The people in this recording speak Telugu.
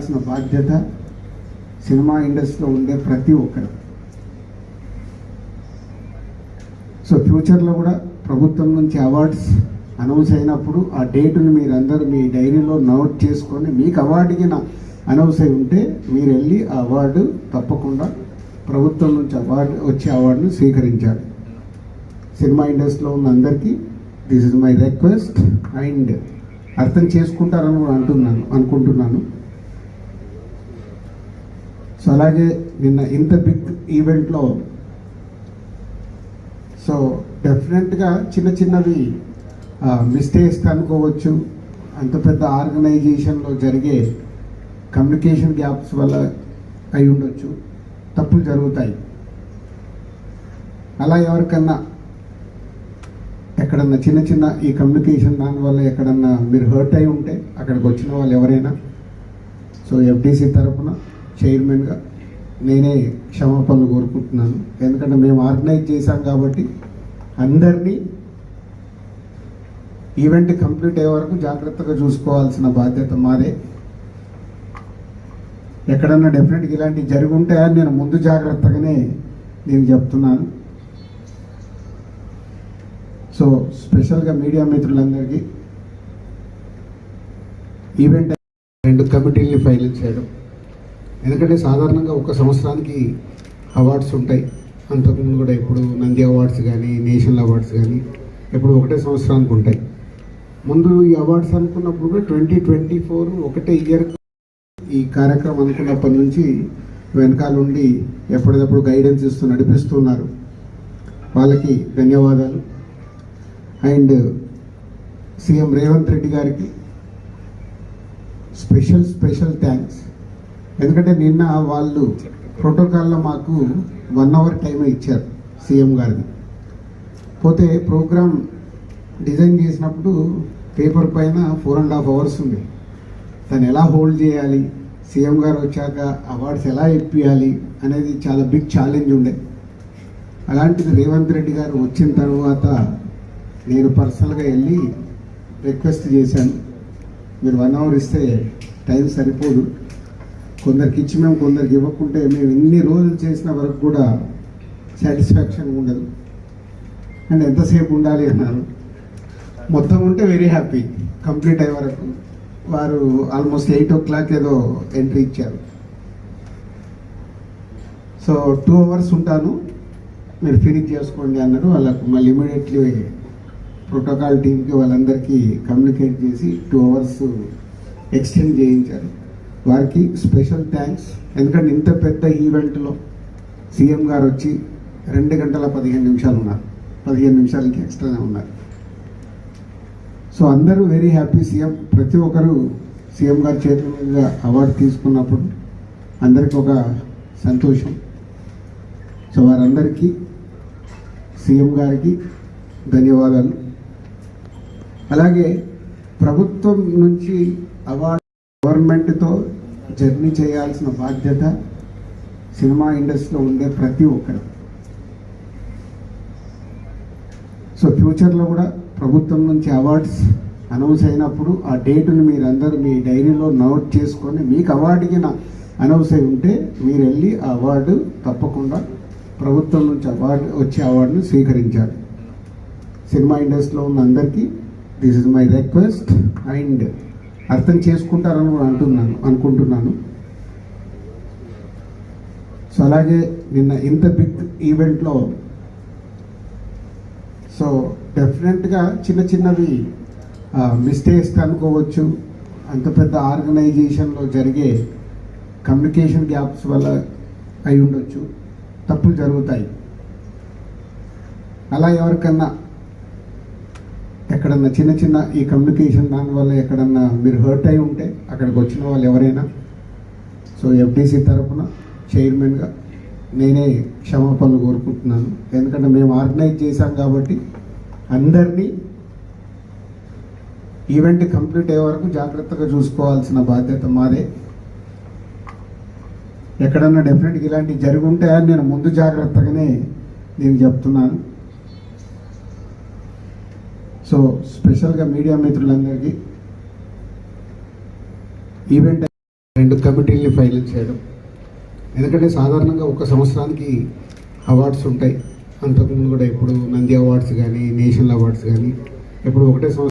చేయాల్సిన బాధ్యత సినిమా ఇండస్ట్రీలో ఉండే ప్రతి ఒక్కరు. సో ఫ్యూచర్లో కూడా ప్రభుత్వం నుంచి అవార్డ్స్ అనౌన్స్ అయినప్పుడు ఆ డేటును మీరందరూ మీ డైరీలో నోట్ చేసుకొని మీకు అవార్డుకి అనౌన్స్ అయి ఉంటే మీరు వెళ్ళి ఆ అవార్డు తప్పకుండా ప్రభుత్వం నుంచి వచ్చే అవార్డును స్వీకరించాలి. సినిమా ఇండస్ట్రీలో ఉన్న అందరికీ this is my request and అర్థం చేసుకుంటారని కూడా అనుకుంటున్నాను. సో అలాగే నిన్న ఇంత బిగ్ ఈవెంట్లో సో డెఫినెట్గా చిన్నవి మిస్టేక్స్ అనుకోవచ్చు. అంత పెద్ద ఆర్గనైజేషన్లో జరిగే కమ్యూనికేషన్ గ్యాప్స్ వల్ల అయి ఉండొచ్చు, తప్పులు జరుగుతాయి. అలా ఎవరికన్నా ఎక్కడన్నా చిన్న ఈ కమ్యూనికేషన్ దానివల్ల ఎక్కడన్నా మీరు హర్ట్ అయి ఉంటే అక్కడికి వచ్చిన వాళ్ళు ఎవరైనా సో ఎఫ్డీసీ తరఫున చైర్మన్గా నేనే క్షమాపణలు కోరుకుంటున్నాను. ఎందుకంటే మేము ఆర్గనైజ్ చేశాం కాబట్టి అందరినీ ఈవెంట్ కంప్లీట్ అయ్యే వరకు జాగ్రత్తగా చూసుకోవాల్సిన బాధ్యత మాదే. ఎక్కడన్నా డెఫినెట్గా ఇలాంటివి జరిగి ఉంటాయని నేను ముందు జాగ్రత్తగానే నేను చెప్తున్నాను. సో స్పెషల్గా మీడియా మిత్రులందరికీ ఈవెంట్ 2 కమిటీల్ని ఫైల్ చేయడం, ఎందుకంటే సాధారణంగా ఒక సంవత్సరానికి అవార్డ్స్ ఉంటాయి. అంతకుముందు కూడా ఇప్పుడు నంది అవార్డ్స్ కానీ నేషనల్ అవార్డ్స్ కానీ ఇప్పుడు ఒకటే సంవత్సరానికి ఉంటాయి. ముందు ఈ అవార్డ్స్ అనుకున్నప్పుడు 2024 ఒకటే ఇయర్ ఈ కార్యక్రమం అనుకున్నప్పటి నుంచి వెనకాలండి ఎప్పటికప్పుడు గైడెన్స్ ఇస్తూ నడిపిస్తున్నారు. వాళ్ళకి ధన్యవాదాలు. అండ్ సీఎం రేవంత్ రెడ్డి గారికి స్పెషల్ థ్యాంక్స్. ఎందుకంటే నిన్న వాళ్ళు ప్రోటోకాల్లో మాకు 1 అవర్ టైమే ఇచ్చారు సీఎం గారిది. పోతే ప్రోగ్రామ్ డిజైన్ చేసినప్పుడు పేపర్ పైన 4.5 అవర్స్ ఉంది. దాన్ని ఎలా హోల్డ్ చేయాలి, సీఎం గారు వచ్చాక అవార్డ్స్ ఎలా ఇప్పియాలి అనేది చాలా బిగ్ ఛాలెంజ్ ఉండే. అలాంటిది రేవంత్ రెడ్డి గారు వచ్చిన తర్వాత నేను పర్సనల్గా వెళ్ళి రిక్వెస్ట్ చేశాను, మీరు 1 అవర్ ఇస్తే టైం సరిపోదు, కొందరికి ఇచ్చి మేము కొందరికి ఇవ్వకుంటే మేము ఇన్ని రోజులు చేసిన వరకు కూడా సాటిస్ఫాక్షన్ ఉండదు అండ్ ఎంతసేపు ఉండాలి అన్నారు. మొత్తం ఉంటే వెరీ హ్యాపీ. కంప్లీట్ అయ్యే వరకు వారు ఆల్మోస్ట్ 8 o'clock ఏదో ఎంట్రీ ఇచ్చారు. సో 2 hours ఉంటాను, మీరు ఫినిష్ చేసుకోండి అన్నారు. వాళ్ళకు మళ్ళీ ఇమీడియట్లీ ప్రోటోకాల్ టీంకి వాళ్ళందరికీ కమ్యూనికేట్ చేసి 2 hours ఎక్స్టెండ్ చేయించారు. వారికి స్పెషల్ థ్యాంక్స్. ఎందుకంటే ఇంత పెద్ద ఈవెంట్లో సీఎం గారు వచ్చి 2 గంటల 15 నిమిషాలు ఉన్నారు, 15 నిమిషాలకి ఎక్స్ట్రానే ఉన్నారు. సో అందరూ వెరీ హ్యాపీ. సీఎం ప్రతి ఒక్కరు సీఎం గారి చేతుల మీదుగా అవార్డు తీసుకున్నప్పుడు అందరికీ ఒక సంతోషం. సో వారందరికీ సీఎం గారికి ధన్యవాదాలు. అలాగే ప్రభుత్వం నుంచి అవార్డు గవర్నమెంట్తో జర్నీ చేయాల్సిన బాధ్యత సినిమా ఇండస్ట్రీలో ఉండే ప్రతి ఒక్కరు. సో ఫ్యూచర్లో కూడా ప్రభుత్వం నుంచి అవార్డ్స్ అనౌన్స్ అయినప్పుడు ఆ డేటును మీరందరూ మీ డైరీలో నోట్ చేసుకొని మీకు అవార్డుకి అనౌన్స్ అయి ఉంటే మీరు వెళ్ళి ఆ అవార్డు తప్పకుండా ప్రభుత్వం నుంచి వచ్చే అవార్డును స్వీకరించాలి. సినిమా ఇండస్ట్రీలో ఉన్న అందరికీ this is my request and అర్థం చేసుకుంటారని కూడా అనుకుంటున్నాను. సో అలాగే నిన్న ఇంత బిగ్ ఈవెంట్లో సో డెఫినెట్గా చిన్నవి మిస్టేక్స్ అనుకోవచ్చు. అంత పెద్ద ఆర్గనైజేషన్లో జరిగే కమ్యూనికేషన్ గ్యాప్స్ వల్ల అయి ఉండొచ్చు, తప్పులు జరుగుతాయి. అలా ఎవరికన్నా ఎక్కడన్నా చిన్న ఈ కమ్యూనికేషన్ దానివల్ల ఎక్కడన్నా మీరు హర్ట్ అయి ఉంటే అక్కడికి వచ్చిన వాళ్ళు ఎవరైనా సో ఎఫ్డీసీ తరఫున చైర్మన్గా నేనే క్షమాపణలు కోరుకుంటున్నాను. ఎందుకంటే మేము ఆర్గనైజ్ చేశాం కాబట్టి అందరినీ ఈవెంట్ కంప్లీట్ అయ్యే వరకు జాగ్రత్తగా చూసుకోవాల్సిన బాధ్యత మాదే. ఎక్కడన్నా డెఫినెట్గా ఇలాంటివి జరిగి ఉంటాయని నేను ముందు జాగ్రత్తగానే నేను చెప్తున్నాను. సో స్పెషల్గా మీడియా మిత్రులందరికీ ఈవెంట్ 2 కమిటీలని ఫైల్ చేయడం. ఎందుకంటే సాధారణంగా ఒక సంవత్సరానికి అవార్డ్స్ ఉంటాయి. అంతకుముందు కూడా ఇప్పుడు నంది అవార్డ్స్ కానీ నేషనల్ అవార్డ్స్ కానీ ఎప్పుడు ఒకటే సంవత్సరం